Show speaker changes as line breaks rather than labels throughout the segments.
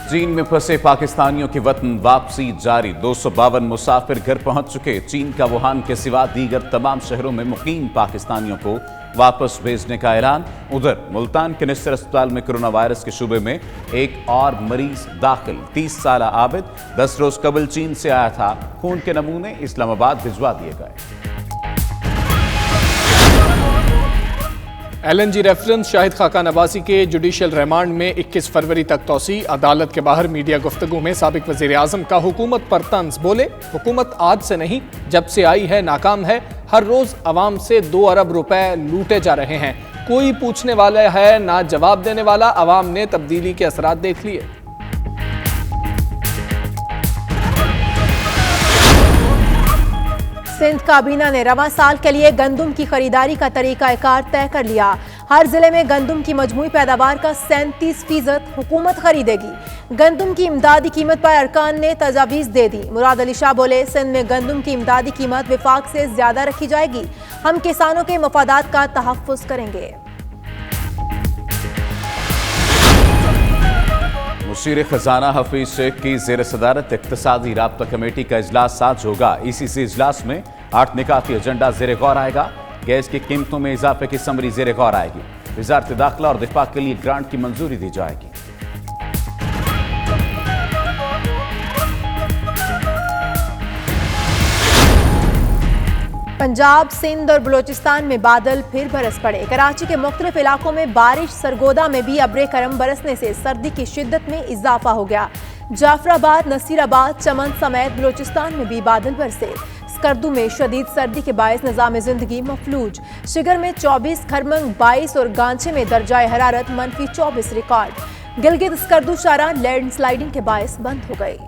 चीन में फंसे पाकिस्तानियों की वतन वापसी जारी। 252 मुसाफिर घर पहुंच चुके। चीन का वुहान के सिवा दीगर तमाम शहरों में मुकीम पाकिस्तानियों को वापस भेजने का ऐलान। उधर मुल्तान के निस्तर अस्पताल में कोरोना वायरस के शुबे में एक और मरीज दाखिल। 30 साल आबिद 10 रोज कबल चीन से आया था। खून के नमूने इस्लामाबाद भिजवा दिए गए।
LNG रेफरेंस शाहिद खाकान अब्बासी के जुडिशल रिमांड में 21 फरवरी तक तौसी। अदालत के बाहर मीडिया गुफ्तगू में साबिक वजीर आजम का हुकूमत पर तंज। बोले, हुकूमत आज से नहीं जब से आई है नाकाम है। हर रोज अवाम से 2 अरब रुपए लूटे जा रहे हैं। कोई पूछने वाला है ना जवाब देने वाला। अवाम ने तब्दीली के असरात देख लिए।
सिंध काबीना ने रवां साल के लिए गंदुम की खरीदारी का तरीकाकार तय कर लिया। हर जिले में गंदुम की मजमूई पैदावार का 37% हुकूमत खरीदेगी। गंदुम की इमदादी कीमत पर अरकान ने तजावीज़ दे दी। मुराद अली शाह बोले, सिंध में गंदुम की इमदादी कीमत विफाक से ज्यादा रखी जाएगी। हम किसानों के मफादात का तहफ़्फ़ुज़ करेंगे।
मुशीर खजाना हफीज शेख की जेर सदारत इक्तिसादी राब्ता कमेटी का इजलास आज होगा। ECC इजलास में 8 निकाती एजेंडा जेर गौर आएगा। गैस की कीमतों में इजाफे की समरी जेर गौर आएगी। वजारत दाखिला और दिफा के लिए ग्रांट की मंजूरी दी जाएगी।
पंजाब, सिंध और बलोचिस्तान में बादल फिर बरस पड़े। कराची के मुख्तलिफ इलाकों में बारिश। सरगोदा में भी अब्रे करम बरसने से सर्दी की शिद्दत में इजाफा हो गया। जाफराबाद, नसीराबाद, चमन समेत बलोचिस्तान में भी बादल बरसे। स्कर्दू में शदीद सर्दी के बायस निज़ाम जिंदगी मफलूज। शिगर में 24, खरमंग 22 और गांचे में दर्जाए हरारत -24 रिकॉर्ड। गिलगित स्कर्दू शारा लैंडस्लाइडिंग के बायस बंद हो गई।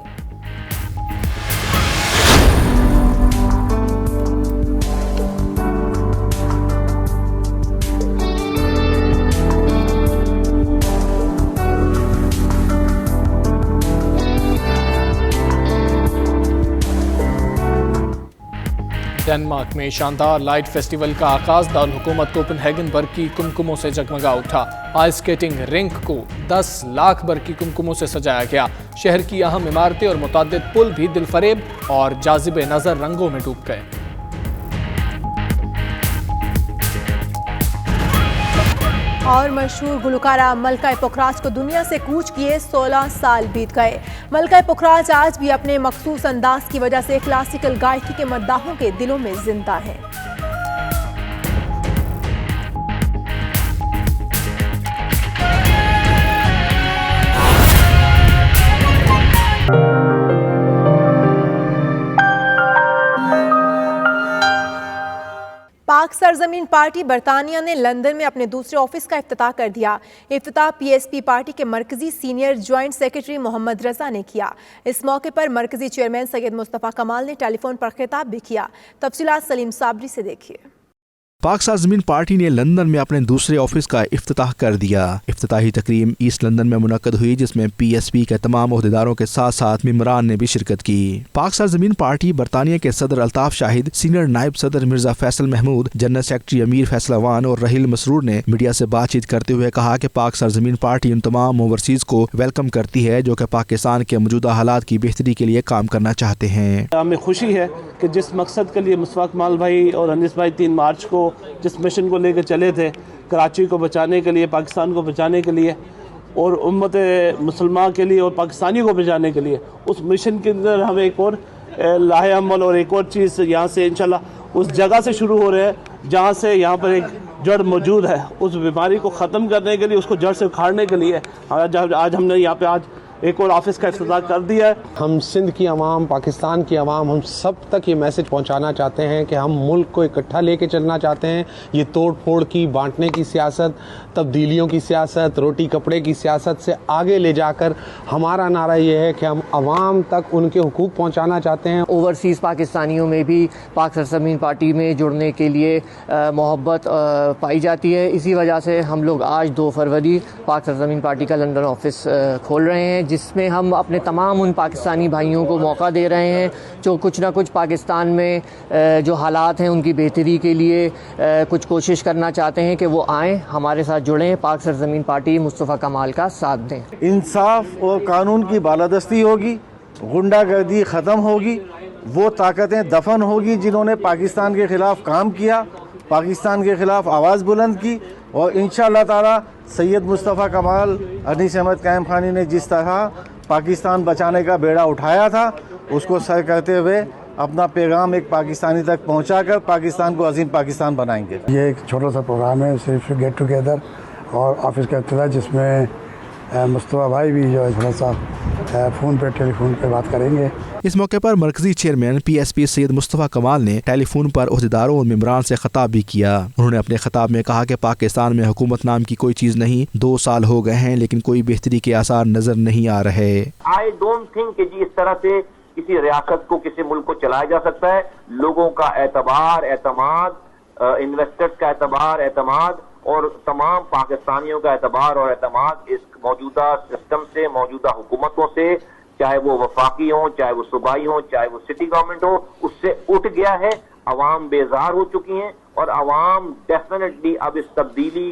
डेनमार्क में शानदार लाइट फेस्टिवल का आगाज। दारुल हुकूमत कोपेनहेगन बरकी कुमकुमों से जगमगा उठा। आइस स्केटिंग रिंक को 10 लाख बरकी कुमकुमों से सजाया गया। शहर की अहम इमारतें और मुतअद्दिद पुल भी दिलफरेब और जाजिब नजर रंगों में डूब गए।
और मशहूर गुलकारा मलका पुखराज को दुनिया से कूच किए 16 साल बीत गए। मलका पुखराज आज भी अपने मखसूस अंदाज की वजह से क्लासिकल गायकी के मद्दाहों के दिलों में जिंदा है। पाक सरजमीन पार्टी बरतानिया ने लंदन में अपने दूसरे ऑफिस का इफ्तिताह कर दिया। इफ्तिताह PSP पार्टी के मरकजी सीनियर ज्वाइंट सेक्रेटरी मोहम्मद रजा ने किया। इस मौके पर मरकजी चेयरमैन सैयद मुस्तफ़ा कमाल ने टेलीफोन पर खिताब भी किया। तफसीलात सलीम साबरी से देखिए।
पाक सरजमीन पार्टी ने लंदन में अपने दूसरे ऑफिस का इफ्तिताह कर दिया। इफ्तिताही तकरीब ईस्ट लंदन में मुनक्कद हुई, जिसमें PSP के तमाम ओहदेदारों के साथ साथ मेंबरान ने भी शिरकत की। पाक सरजमीन पार्टी बरतानिया के सदर अल्ताफ शाहिद, सीनियर नायब सदर मिर्जा फैसल महमूद, जनरल सेक्रेटरी अमीर फैसल अवान और रहील मसरूर ने मीडिया से बातचीत करते हुए कहा कि पाक सरजमीन पार्टी उन तमाम ओवरसीज को वेलकम करती है जो कि पाकिस्तान के मौजूदा हालात की बेहतरी के लिए काम करना चाहते हैं।
हमें खुशी है कि जिस मकसद के लिए मुस्तफ़ा कमाल भाई और अनीस भाई 3 मार्च को जिस मिशन को लेकर चले थे, कराची को बचाने के लिए, पाकिस्तान को बचाने के लिए और उम्मत मुसलमान के लिए और पाकिस्तानी को बचाने के लिए, उस मिशन के अंदर हम एक और लाहे अमल और एक और चीज़ यहाँ से इंशाल्लाह उस जगह से शुरू हो रहे हैं जहाँ से यहाँ पर एक जड़ मौजूद है। उस बीमारी को ख़त्म करने के लिए, उसको जड़ से उखाड़ने के लिए आज हमने यहाँ पे आज एक और ऑफिस का इफ्तिताह कर दिया है।
हम सिंध की आवाम, पाकिस्तान की आवाम, हम सब तक ये मैसेज पहुंचाना चाहते हैं कि हम मुल्क को इकट्ठा लेके चलना चाहते हैं। ये तोड़ फोड़ की, बांटने की सियासत, तब्दीलियों की सियासत, रोटी कपड़े की सियासत से आगे ले जाकर हमारा नारा ये है कि हम आवाम तक उनके हुकूक पहुँचाना चाहते हैं।
ओवरसीज़ पाकिस्तानियों में भी पाक सरजमीन पार्टी में जुड़ने के लिए मोहब्बत पाई जाती है। इसी वजह से हम लोग आज 2 फरवरी पाक सरजमीन पार्टी का लंदन ऑफिस खोल रहे हैं, जिसमें हम अपने तमाम उन पाकिस्तानी भाइयों को मौका दे रहे हैं जो कुछ ना कुछ पाकिस्तान में जो हालात हैं उनकी बेहतरी के लिए कुछ कोशिश करना चाहते हैं कि वो आएँ, हमारे साथ जुड़ें, पाक सरजमीन पार्टी मुस्तफ़ा कमाल का साथ दें।
इंसाफ और कानून की बालादस्ती होगी, गुंडागर्दी ख़त्म होगी, वो ताकतें दफन होगी जिन्होंने पाकिस्तान के ख़िलाफ़ काम किया, पाकिस्तान के ख़िलाफ़ आवाज़ बुलंद की। और इंशाअल्लाह ताला सैयद मुस्तफ़ा कमाल, अनीस अहमद कायम खानी ने जिस तरह पाकिस्तान बचाने का बेड़ा उठाया था, उसको सर करते हुए अपना पैगाम एक पाकिस्तानी तक पहुंचाकर पाकिस्तान को अजीम पाकिस्तान बनाएंगे।
ये एक छोटा सा प्रोग्राम है, सिर्फ गेट टुगेदर और ऑफिस का इब्तिदा, जिसमें मुस्तफ़ा भाई भी जो है थोड़ा सा टेलीफोन पे बात करेंगे।
इस मौके पर मरकजी चेयरमैन PSP सैयद मुस्तफ़ा कमाल ने टेलीफोन पर ओहदेदारों और मेम्बरान से खिताब भी किया। उन्होंने अपने खिताब में कहा कि पाकिस्तान में हुकूमत नाम की कोई चीज़ नहीं, 2 साल हो गए हैं लेकिन कोई बेहतरी के आसार नजर नहीं आ रहे।
आई डोंट थिंक कि जी इस तरह से किसी रियासत को, किसी मुल्क को चलाया जा सकता है। लोगों का एतबार, एतमाद, इन्वेस्टर्स का एतबार, एतमाद और तमाम पाकिस्तानियों का एतबार और एतमाद इस मौजूदा सिस्टम से, मौजूदा हुकूमतों से, चाहे वो वफाकी हो, चाहे वो सूबाई हो, चाहे वो सिटी गवर्नमेंट हो, उससे उठ गया है। अवाम बेजार हो चुकी हैं और अवाम डेफिनेटली अब इस तब्दीली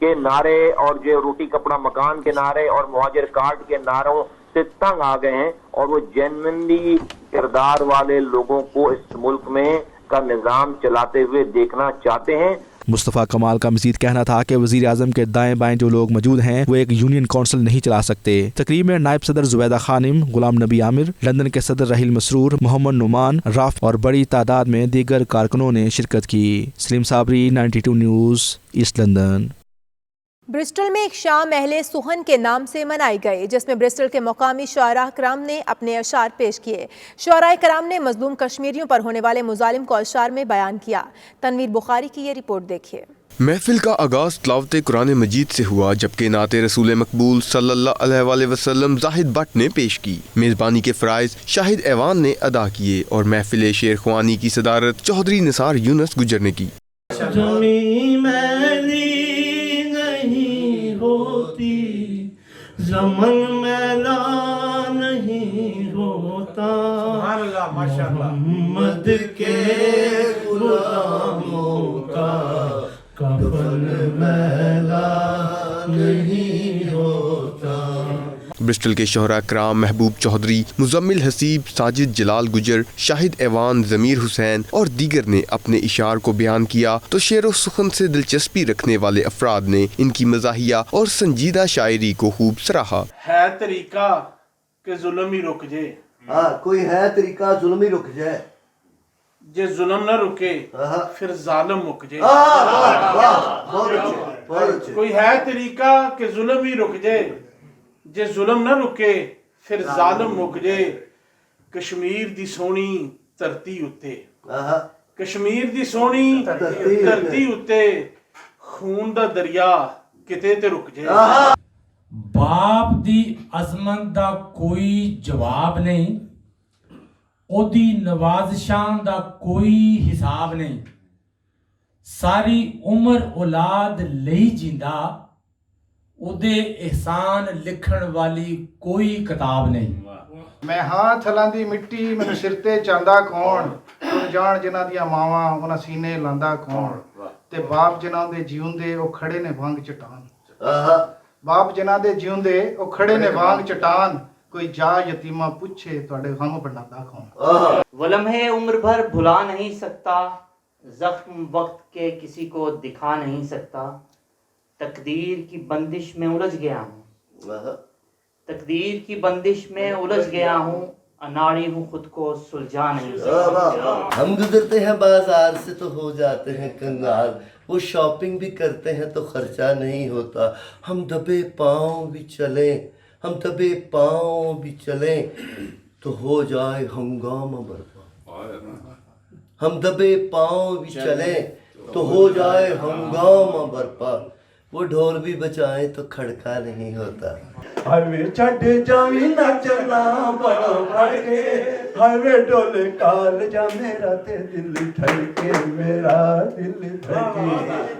के नारे और जो रोटी कपड़ा मकान के नारे और मुहाजिर कार्ड के नारों से तंग आ गए हैं और वो जेन्युइनली किरदार वाले लोगों को इस मुल्क में का निज़ाम चलाते हुए देखना चाहते हैं।
मुस्तफ़ा कमाल का मजीद कहना था कि वज़ीर आज़म के दाएं बाएं जो लोग मौजूद हैं वो एक यूनियन कौंसिल नहीं चला सकते। तकरीब में नायब सदर जुबैदा खानिम, गुलाम नबी आमिर, लंदन के सदर रहील मसरूर, मोहम्मद नुमान, राफ और बड़ी तादाद में दीगर कारकुनों ने शिरकत की। Saleem Sabri, 92 News, East London.
Bristol में एक शाम अहले सुहन के नाम से मनाई गई, जिसमें ब्रिस्टल के मुकामी शुआरा कराम ने अपने अशार पेश किए। शुआरा कराम ने मजलूम कश्मीरियों पर होने वाले मुजालिम को अशार में बयान किया। तनवीर बुखारी की ये रिपोर्ट देखिए।
महफिल का आगाज तिलावत कुरान मजीद से हुआ, जबकि नाते रसूल मकबूल सल्लल्लाहु अलैहि वसल्लम जाहिद भट्ट ने पेश की। मेज़बानी के फ़राइज़ शाहिद ऐवान ने अदा किए और महफिल शेर ख्वानी की सदारत चौधरी निसार यूनुस गुजर ने की।
ज़मन मैला नहीं होता, मोहम्मद के गुलामों का कफन मैला नहीं होता।
ब्रिस्टल के शोहरा कराम महबूब चौधरी, मुजम्मिल हसीब, साजिद जलाल गुजर, शाहिद ऐवान, ज़मीर हुसैन और दीगर ने अपने इशार को बयान किया तो शेर व सुखन से दिलचस्पी रखने वाले अफराद ने इनकी मज़ाहिया और संजीदा शायरी को खूब सराहा।
है तरीका कि जुल्म ही रुक जाए,
कोई है तरीका जुल्म ही रुक जाए,
जे जुल्म न रुके फिर जालिम मुक जाए। कोई है तरीका कि जुल्म ही रुक जाए, जे जुल्म न रुके फिर जालिम मुक जाए। कश्मीर दी सोहनी धरती उत्ते, कश्मीर दी सोहनी धरती उत्ते खून दा दरिया किते ते रुक जाए।
बाप दी अजमत दा कोई जवाब नहीं, ओदी नवाज़शां दा कोई हिसाब नहीं। सारी उम्र औलाद लई जिंदा, उदे एहसान लिखण वाली कोई किताब नहीं।
मैं हाथ हलांदी मिट्टी मैनू सिर ते चांदा कौन, तुम जान जिन्हां दियां मावां उन्हां सीने लांदा कौन, ते बाप जिन्हां दे जीउंदे ओ खड़े ने वांग चट्टान। बाप जिन्हां दे जीउंदे ओ खड़े ने वांग चट्टान, कोई जा यतीमा पूछे तुहाडे गम बनांदा कौन।
वो लम्हे उम्र भर भुला नहीं सकता, जख्म वक्त के किसी को दिखा नहीं सकता। तकदीर की बंदिश में उलझ गया हूँ, तकदीर की बंदिश में उलझ गया हूँ, अनाड़ी हूँ खुद को सुलझा नहीं सकता।
हम गुजरते हैं बाजार से तो हो जाते हैं कंगाल, वो शॉपिंग भी करते हैं तो खर्चा नहीं होता। हम दबे पाँव भी चले, हम दबे पाँव भी चले तो हो जाए हंगामा बर्पा। हम दबे पाँव भी चले तो हो जाए हंगामा बर्पा। वो ढोल भी बजाएं तो खड़का नहीं होता।
हाईवे छड़ जावी ना चला बड़ो फड़ के हाईवे डोले काल जा मेरा ते दिल धड़के मेरा दिल धड़के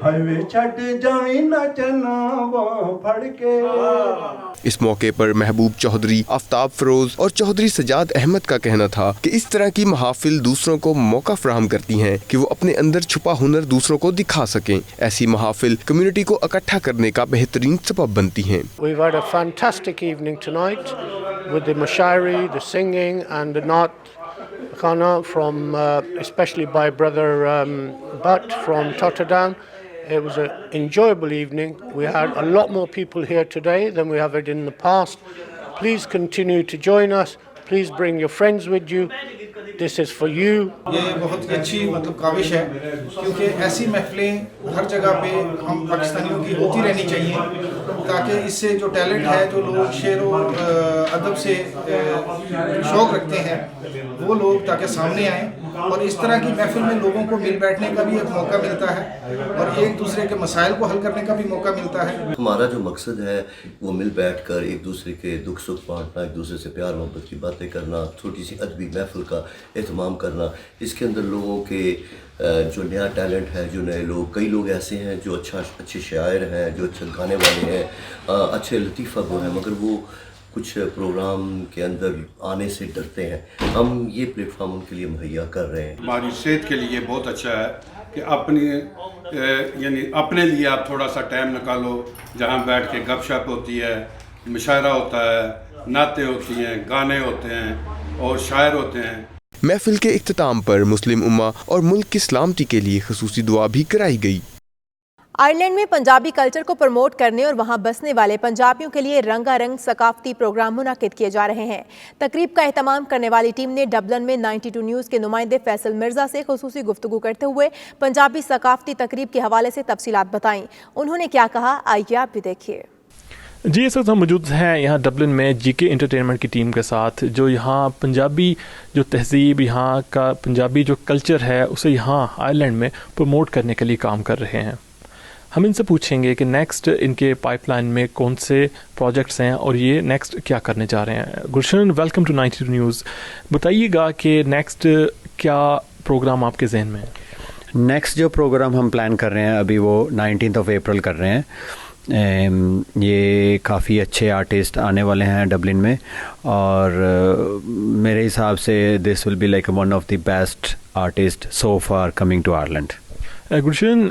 हाईवे छड़ जावी ना चला बड़ो फड़ के।
इस मौके पर महबूब चौधरी, आफ्ताब फरोज और चौधरी सजाद अहमद का कहना था कि इस तरह की महफिल दूसरों को मौका फराहम करती हैं कि वो अपने अंदर छुपा हुनर दूसरों को दिखा सकें। ऐसी महफिल कम्युनिटी को इकट्ठा करने का बेहतरीन सबब बनती हैं।
We've had a fantastic evening tonight with the Mushairi, the singing and the Naat Khana from especially by brother Butt from Totterdown. It was an enjoyable evening. We had a lot more people here today than we have had in the past. Please continue to join us. Please bring your friends with you. This is for you.
ये बहुत ही अच्छी मतलब काविश है क्योंकि ऐसी महफिलें हर जगह पे हम पाकिस्तानियों की होती रहनी चाहिए ताकि इससे जो टैलेंट है, जो लोग शेर और अदब से शौक़ रखते हैं, वो लोग ताकि सामने आएँ और इस तरह की महफिल में लोगों को मिल बैठने का भी एक मौका मिलता है और एक दूसरे के मसाइल को हल करने का भी मौका मिलता है।
हमारा जो मकसद है वो मिल बैठकर एक दूसरे के दुख सुख बांटना, एक दूसरे से प्यार मोहब्बत की बातें करना, छोटी सी अदबी महफिल का एहतमाम करना। इसके अंदर लोगों के जो नया टैलेंट है, जो नए लोग, कई लोग ऐसे हैं जो अच्छे शायर हैं, जो अच्छे गाने वाले हैं, अच्छे लतीफ़ा गो हैं, मगर वो कुछ प्रोग्राम के अंदर आने से डरते हैं। हम ये प्लेटफॉर्म उनके लिए मुहैया कर रहे हैं।
हमारी सेहत के लिए बहुत अच्छा है कि अपनी यानी अपने लिए आप थोड़ा सा टाइम निकालो जहाँ बैठ के गपशप होती है, मुशायरा होता है, नाते होती हैं, गाने होते हैं और शायर होते हैं।
महफिल के इख्तिताम पर मुस्लिम उम्मा और मुल्क की सलामती के लिए खुसूसी दुआ भी कराई गई।
आयरलैंड में पंजाबी कल्चर को प्रमोट करने और वहां बसने वाले पंजाबियों के लिए रंगारंग सकाफती प्रोग्राम मुनाकिद किए जा रहे हैं। तकरीब का एहतमाम करने वाली टीम ने डबलिन में 92 न्यूज़ के नुमाइंदे फैसल मिर्जा से खुसूसी गुफ्तगू करते हुए पंजाबी सकाफती तकरीब के हवाले से तफसीलात बताईं। उन्होंने क्या कहा, आइए आप भी देखिए।
जी, इस वक्त हम मौजूद हैं यहाँ डबलिन में जीके एंटरटेनमेंट की टीम के साथ, जो यहाँ पंजाबी जो तहजीब, यहाँ का पंजाबी जो कल्चर है उसे यहाँ आयरलैंड में प्रमोट करने के लिए काम कर रहे हैं। हम इनसे पूछेंगे कि नेक्स्ट इनके पाइपलाइन में कौन से प्रोजेक्ट्स हैं और ये नेक्स्ट क्या करने जा रहे हैं। गुलशन, वेलकम टू 92 न्यूज़। बताइएगा कि नेक्स्ट क्या प्रोग्राम आपके जहन में है?
नेक्स्ट जो प्रोग्राम हम प्लान कर रहे हैं अभी वो 19 अप्रैल कर रहे हैं। ये काफ़ी अच्छे आर्टिस्ट आने वाले हैं डबलिन में और मेरे हिसाब से this will be like one of the best artist so far coming to Ireland.
Gulshan,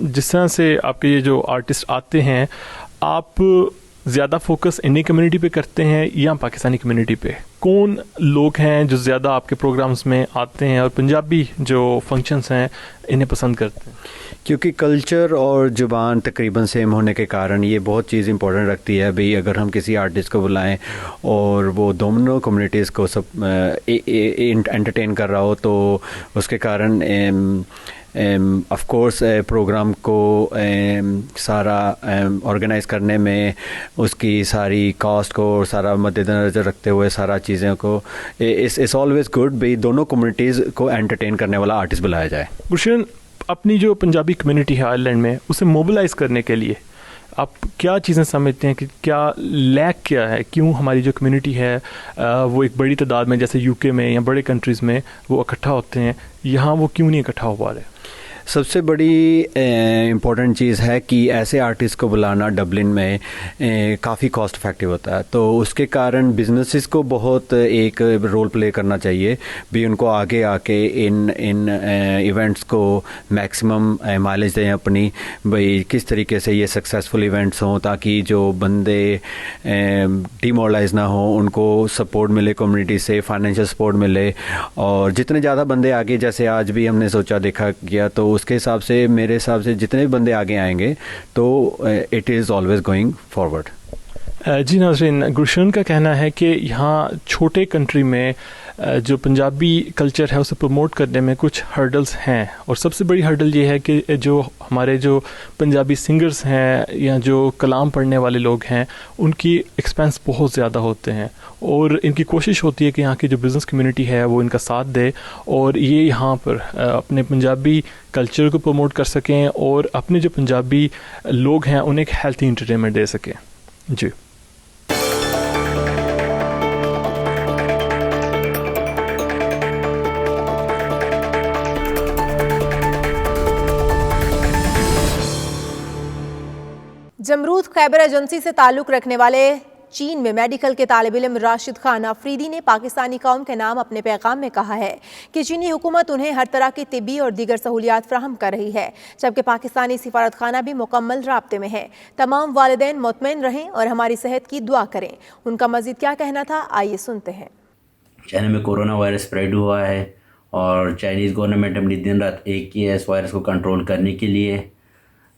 जिस तरह से आपके ये जो आर्टिस्ट आते हैं, आप ज़्यादा फोकस इंडियन कम्युनिटी पे करते हैं या पाकिस्तानी कम्युनिटी पे? कौन लोग हैं जो ज़्यादा आपके प्रोग्राम्स में आते हैं और पंजाबी जो फंक्शंस हैं इन्हें पसंद करते हैं?
क्योंकि कल्चर और ज़ुबान तकरीबन सेम होने के कारण ये बहुत चीज़ इंपॉर्टेंट रखती है। भाई अगर हम किसी आर्टिस्ट को बुलाएं और वो दोनों कम्युनिटीज़ को सब एंटरटेन कर रहा हो तो उसके कारण ऑफ कोर्स प्रोग्राम को सारा ऑर्गेनाइज़ करने में उसकी सारी कॉस्ट को सारा मद्देनज़र रखते हुए सारा चीज़ों को इट्स ऑलवेज़ गुड भाई दोनों कम्युनिटीज़ को एंटरटेन करने वाला आर्टिस्ट बुलाया जाए।
गुलशन, अपनी जो पंजाबी कम्युनिटी है आयरलैंड में उसे मोबिलाइज़ करने के लिए आप क्या चीज़ें समझते हैं कि क्या लैक क्या है? क्यों हमारी जो कम्युनिटी है वो एक बड़ी तादाद में जैसे यूके में या बड़े कंट्रीज़ में वो इकट्ठा होते हैं, यहाँ वो क्यों नहीं इकट्ठा हो पा रहे?
सबसे बड़ी इम्पोर्टेंट चीज़ है कि ऐसे आर्टिस्ट को बुलाना डबलिन में काफ़ी कॉस्ट इफेक्टिव होता है, तो उसके कारण बिजनेसेस को बहुत एक रोल प्ले करना चाहिए भी उनको आगे आके इन इवेंट्स को मैक्सिमम माइलेज दें अपनी, भाई किस तरीके से ये सक्सेसफुल इवेंट्स हों ताकि जो बंदे डिमोरलाइज ना हो उनको सपोर्ट मिले, कम्युनिटी से फाइनेंशियल सपोर्ट मिले और जितने ज़्यादा बंदे आगे जैसे आज भी हमने सोचा देखा गया तो उसके हिसाब से मेरे हिसाब से जितने भी बंदे आगे आएंगे तो it is always going forward.
जी नाज़रीन, गुलशन का कहना है कि यहाँ छोटे कंट्री में जो पंजाबी कल्चर है उसे प्रमोट करने में कुछ हर्डल्स हैं और सबसे बड़ी हर्डल ये है कि जो हमारे जो पंजाबी सिंगर्स हैं या जो कलाम पढ़ने वाले लोग हैं उनकी एक्सपेंस बहुत ज़्यादा होते हैं और इनकी कोशिश होती है कि यहाँ की जो बिज़नेस कम्युनिटी है वो इनका साथ दे और ये यहाँ पर अपने पंजाबी कल्चर को प्रमोट कर सकें और अपने जो पंजाबी लोग हैं उन्हें एक हेल्थी एंटरटेनमेंट दे सकें। जी।
जमरूद खैबर एजेंसी से ताल्लुक रखने वाले चीन में मेडिकल के तालिब इल्म राशिद खान अफरीदी ने पाकिस्तानी कौम के नाम अपने पैगाम में कहा है कि चीनी हुकूमत उन्हें हर तरह की तिब्बी और दीगर सहूलियात फ्राहम कर रही है, जबकि पाकिस्तानी सिफारत खाना भी मुकम्मल राब्ते में है। तमाम वालिदैन मुतमईन रहें और हमारी सेहत की दुआ करें। उनका मजीद क्या कहना था, आइए सुनते हैं।
चाइना में कोरोना वायरस स्प्रेड हुआ है और चाइनीज़ गवर्नमेंट अपनी दिन रात एक की है इस वायरस को कंट्रोल करने के लिए।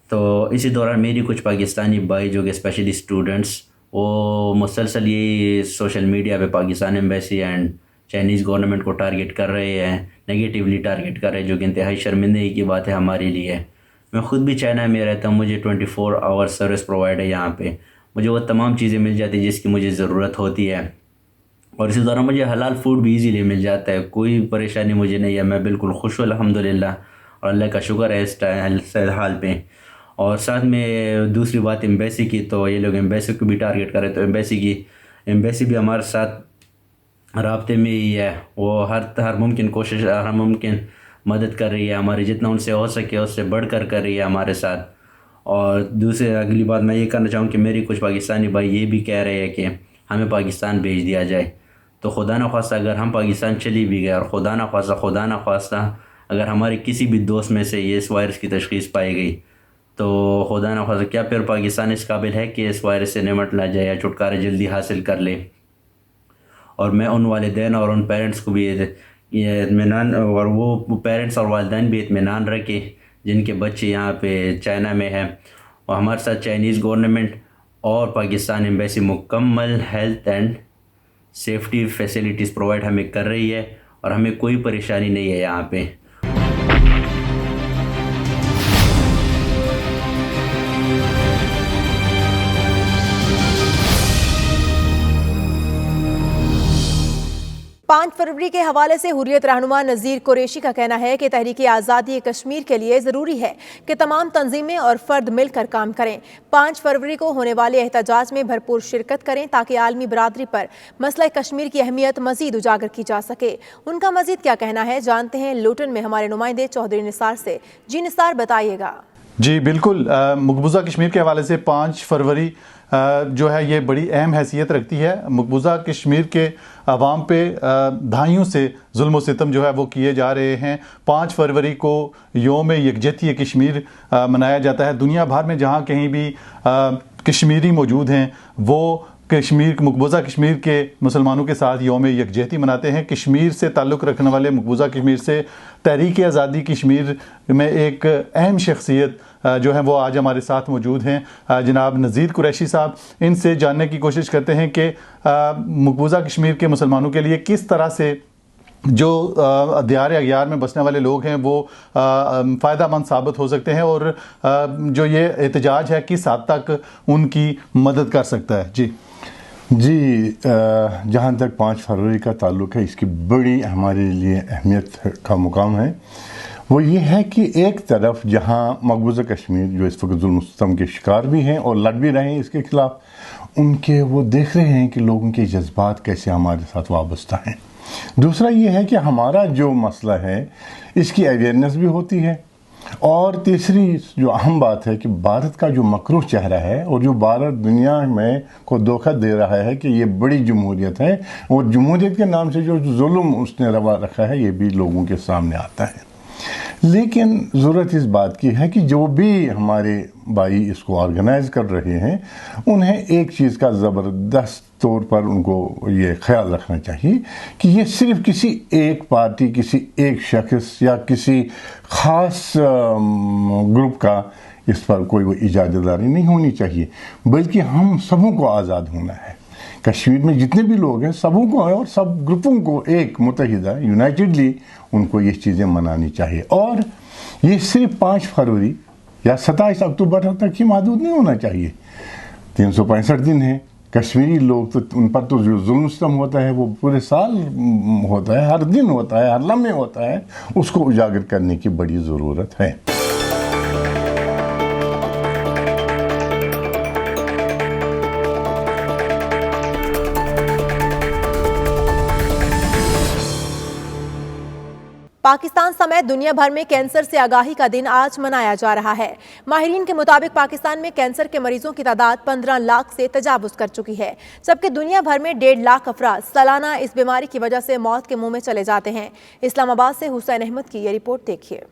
तो इसी दौरान मेरी कुछ पाकिस्तानी भाई जो कि स्पेशली स्टूडेंट्स वो मुसलसल ये सोशल मीडिया पे Pakistan embassy and Chinese government को टारगेट कर रहे हैं, नेगेटिवली टारगेट कर रहे हैं, जो कि इंतहाई शर्मिंदगी की बात है हमारे लिए। मैं ख़ुद भी चाइना में रहता हूँ, मुझे 24 आवर सर्विस प्रोवाइड है यहाँ पे, मुझे वो तमाम चीज़ें मिल जाती है जिसकी मुझे ज़रूरत होती है और इसी दौरान मुझे हलाल फूड भी ईज़िली मिल जाता है। कोई परेशानी मुझे नहीं है, मैं बिल्कुल खुश हूँ अल्हम्दुलिल्लाह और अल्लाह का शुक्र है इस हाल पे। और साथ में दूसरी बात एम्बेसी की, तो ये लोग एम्बेसी को भी टारगेट कर रहे, तो एम्बेसी भी हमारे साथ राब्ते में ही है। वो हर मुमकिन कोशिश, हर मुमकिन मदद कर रही है हमारी, जितना उनसे हो सके उससे बढ़कर कर रही है हमारे साथ। और दूसरी अगली बात मैं ये करना चाहूँ कि मेरी कुछ पाकिस्तानी भाई ये भी कह रहे हैं कि हमें पाकिस्तान भेज दिया जाए। तो खुदा न ख्वास्ता अगर हम पाकिस्तान चली भी गए और खुदा न ख्वास्ता अगर हमारे किसी भी दोस्त में से ये इस वायरस की तशख़ीस पाई गई, तो खुदा न ख्वास्ता क्या फिर पाकिस्तान इस काबिल है कि इस वायरस से निमटना जाए या छुटकारा जल्दी हासिल कर ले। और मैं उन वालिदैन और उन पेरेंट्स को भी ये इत्मीनान, और वो पेरेंट्स और वालिदैन भी इत्मीनान रखे जिनके बच्चे यहाँ पे चाइना में हैं, और हमारे साथ चाइनीज़ गवर्नमेंट और पाकिस्तान एम्बेसी मुकम्मल health and safety facilities provide हमें कर रही है और हमें कोई परेशानी नहीं है यहाँ पे।
पाँच फरवरी के हवाले से हुर्रियत रहनुमा नज़ीर कुरैशी का कहना है कि तहरीक आज़ादी कश्मीर के लिए ज़रूरी है कि तमाम तंजीमें और फ़र्द मिलकर काम करें। 5 फरवरी को होने वाले एहतजाज में भरपूर शिरकत करें ताकि आलमी बरादरी पर मसला कश्मीर की अहमियत मज़ीद उजागर की जा सके। उनका मज़ीद क्या कहना है, जानते हैं लुटन में हमारे नुमाइंदे चौधरी निसार से। जी निसार, बताइएगा।
जी बिल्कुल, मकबूजा कश्मीर के हवाले से 5 फरवरी जो है ये बड़ी अहम हैसियत रखती है। मकबूजा कश्मीर के आवाम पे दहाइयों से जुल्म सितम जो है वो किए जा रहे हैं। 5 फरवरी को योम यकजहती कश्मीर मनाया जाता है। दुनिया भर में जहाँ कहीं भी कश्मीरी मौजूद हैं वो मकबूजा कश्मीर के मुसलमानों के साथ योम यकजहती मनाते हैं। कश्मीर से ताल्लुक़ रखने वाले, मकबूजा कश्मीर से तहरीक आज़ादी कश्मीर में एक अहम शख्सियत जो है वो आज हमारे साथ मौजूद हैं, जनाब नज़ीर कुरैशी साहब। इनसे जानने की कोशिश करते हैं कि मकबूजा कश्मीर के मुसलमानों के लिए किस तरह से जो दियार अग्यार में बसने वाले लोग हैं वो फ़ायदामंद साबित हो सकते हैं और जो ये एहतजाज है किस हद तक उनकी मदद कर सकता है।
जी जहाँ तक 5 फरवरी का ताल्लुक़ है, इसकी बड़ी हमारे लिए अहमियत का मुकाम है। वो ये है कि एक तरफ जहाँ मकबूजा कश्मीर जो इस वक्त जुल्म सितम के शिकार भी हैं और लड़ भी रहे हैं इसके ख़िलाफ़, उनके वो देख रहे हैं कि लोगों के जज्बात कैसे हमारे साथ वाबस्ता हैं। दूसरा ये है कि हमारा जो मसला है इसकी अवेयरनेस भी होती है। और तीसरी जो अहम बात है कि भारत का जो मकरूह चेहरा है और जो भारत दुनिया में को धोखा दे रहा है कि ये बड़ी जमहूरियत है, और जमहूरियत के नाम से जो जुल्म उसने रवा रखा है ये भी लोगों के सामने आता है। लेकिन ज़रूरत इस बात की है कि जो भी हमारे भाई इसको ऑर्गेनाइज कर रहे हैं उन्हें एक चीज़ का ज़बरदस्त तौर पर उनको ये ख्याल रखना चाहिए कि ये सिर्फ किसी एक पार्टी, किसी एक शख्स या किसी ख़ास ग्रुप का इस पर कोई वो इजाज़तदारी नहीं होनी चाहिए, बल्कि हम सबों को आज़ाद होना है। कश्मीर में जितने भी लोग हैं सबों को है और सब ग्रुपों को एक मुतहिदा यूनाइटेडली उनको ये चीज़ें मनानी चाहिए। और ये सिर्फ 5 फरवरी या 27 अक्टूबर तक ही महदूद नहीं होना चाहिए। 365 दिन है। कश्मीरी लोग तो उन पर तो जो जुल्म सितम होता है वो पूरे साल होता है, हर दिन होता है, हर लम्हे होता है, उसको उजागर करने की बड़ी ज़रूरत है।
पाकिस्तान समय दुनिया भर में कैंसर से आगाही का दिन आज मनाया जा रहा है। माहिरीन के मुताबिक पाकिस्तान में कैंसर के मरीजों की तादाद 15 लाख से तजावुज कर चुकी है, जबकि दुनिया भर में 1.5 लाख अफराद सालाना इस बीमारी की वजह से मौत के मुंह में चले जाते हैं। इस्लामाबाद से हुसैन अहमद की ये रिपोर्ट देखिए।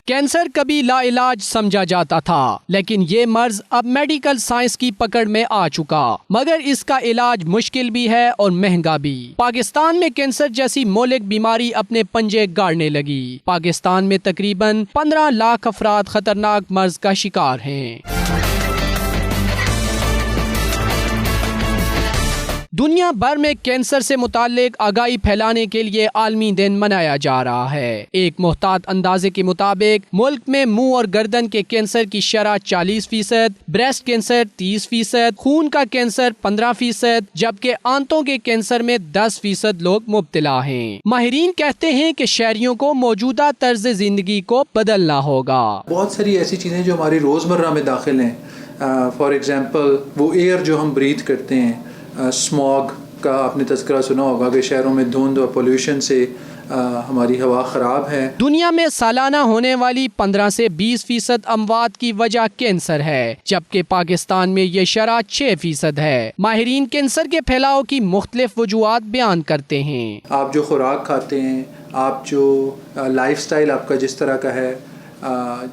कैंसर कभी लाइलाज समझा जाता था, लेकिन ये मर्ज अब मेडिकल साइंस की पकड़ में आ चुका, मगर इसका इलाज मुश्किल भी है और महंगा भी। पाकिस्तान में कैंसर जैसी मौलिक बीमारी अपने पंजे गाड़ने लगी। पाकिस्तान में तकरीबन 15 लाख अफराद खतरनाक मर्ज का शिकार हैं। दुनिया भर में कैंसर से मुताल्लिक आगाही फैलाने के लिए आलमी दिन मनाया जा रहा है। एक मुहतात अंदाजे के मुताबिक मुल्क में मुंह और गर्दन के कैंसर की शरह 40%, ब्रेस्ट कैंसर 30%, खून का कैंसर 15%, जबकि आंतों के कैंसर में 10% लोग मुब्तला हैं। माहिरीन कहते हैं कि शहरियों को मौजूदा तर्ज जिंदगी को बदलना होगा।
बहुत सारी ऐसी चीज़ें जो हमारी रोज़मर्रा में दाखिल हैं, फॉर एग्जांपल वो एयर जो हम ब्रीथ करते हैं, स्मॉग का आपने तज़किरा सुना होगा कि शहरों में धुंध और पोल्यूशन से हमारी हवा ख़राब है।
दुनिया में सालाना होने वाली 15 से 20% अमवात की वजह कैंसर है, जबकि पाकिस्तान में ये शरह 6% है। माहिरीन कैंसर के फैलाव की मुख्तलिफ वजूहात बयान करते हैं।
आप जो खुराक खाते हैं, आप जो लाइफस्टाइल आपका जिस तरह का है,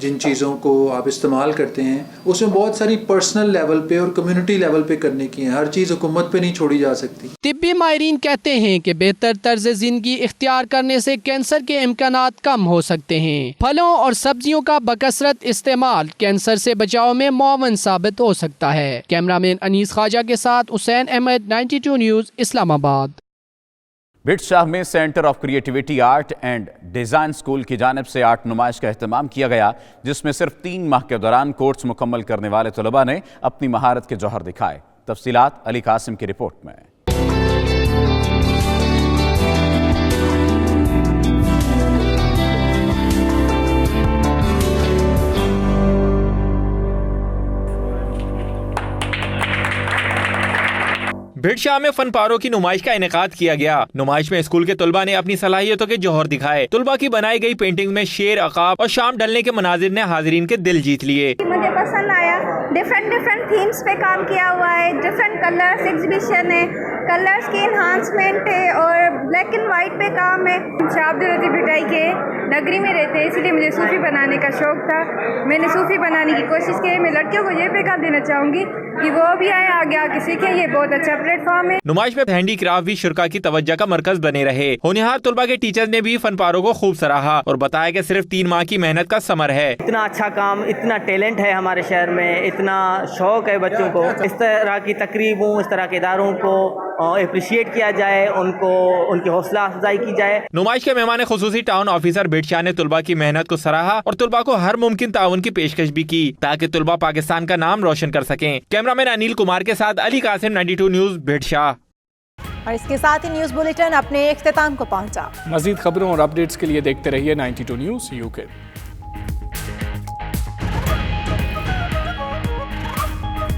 जिन चीज़ों को आप इस्तेमाल करते हैं, उसमें बहुत सारी पर्सनल लेवल पे और कम्युनिटी लेवल पे करने की है। हर चीज़ हुकूमत पे नहीं छोड़ी जा सकती।
तिब्बी माहिरीन कहते हैं कि बेहतर तर्ज जिंदगी इख्तियार करने से कैंसर के इम्कानात कम हो सकते हैं। फलों और सब्जियों का बकसरत इस्तेमाल कैंसर से बचाव में मुआवन साबित हो सकता है। कैमरामैन अनीस ख्वाजा के साथ हुसैन अहमद, 92 न्यूज़, इस्लामाबाद।
बिटशाह में centre of creativity art and design school की जानिब से आर्ट नुमाइश का अहतमाम किया गया, जिसमें सिर्फ 3 माह के दौरान कोर्स मुकम्मल करने वाले तलबा ने अपनी महारत के जौहर दिखाए। तफसीलात अली कासिम की रिपोर्ट में।
बिटशाह में फन पारों की नुमाइश का इनेकाद किया गया। नुमाइश में स्कूल के तुलबा ने अपनी सलाहियतों के जौहर दिखाए। तुलबा की बनाई गई पेंटिंग में शेर, अकाब और शाम ढलने के मनाजिर ने हाजिरीन के दिल जीत लिए।
मुझे पसंद आया, डिफरेंट थीम्स पे काम किया हुआ है, डिफरेंट कलर्स एग्जीबिशन है, कलर्स की इन्हांसमेंट है और ब्लैक एंड वाइट पे काम है। शाहब्दुल बिटाई के नगरी में रहते हैं, इसलिए मुझे सूफी बनाने का शौक था। मैंने सूफी बनाने की कोशिश की। मैं लड़कियों को ये पैगाम देना चाहूँगी कि वो भी आए, आगे आके सीखें। ये बहुत अच्छा प्लेटफॉर्म है।
नुमाइश में हैंडीक्राफ्ट भी शुरा की तवज्जो का मरकज बने रहे। होनहार तुलबा के टीचर्स ने भी फन पारों को खूब सराहा और बताया कि सिर्फ 3 माह की मेहनत का समर है।
इतना अच्छा काम, इतना टैलेंट है हमारे शहर में, इतना शौक है बच्चों को। इस तरह की तकरीबों, इस तरह के इदारों को अप्रिशिएट किया जाए, उनको उनकी हौसला अफजाई की जाए।
नुमाइश के मेहमान खुसूसी टाउन ऑफिसर बिटशाह ने तुलबा की मेहनत को सराहा और तुलबा को हर मुमकिन ताउन की पेशकश भी की ताकि तुलबा पाकिस्तान का नाम रोशन कर सकें। कैमरामैन अनिल कुमार के साथ अली कासिम, 92 न्यूज़, बिटशाह।
और इसके साथ ही न्यूज़ बुलेटिन अपने इख्तिताम को पहुंचा।
मज़ीद खबरों और अपडेट्स के लिए देखते रहिए 92 न्यूज़ UK।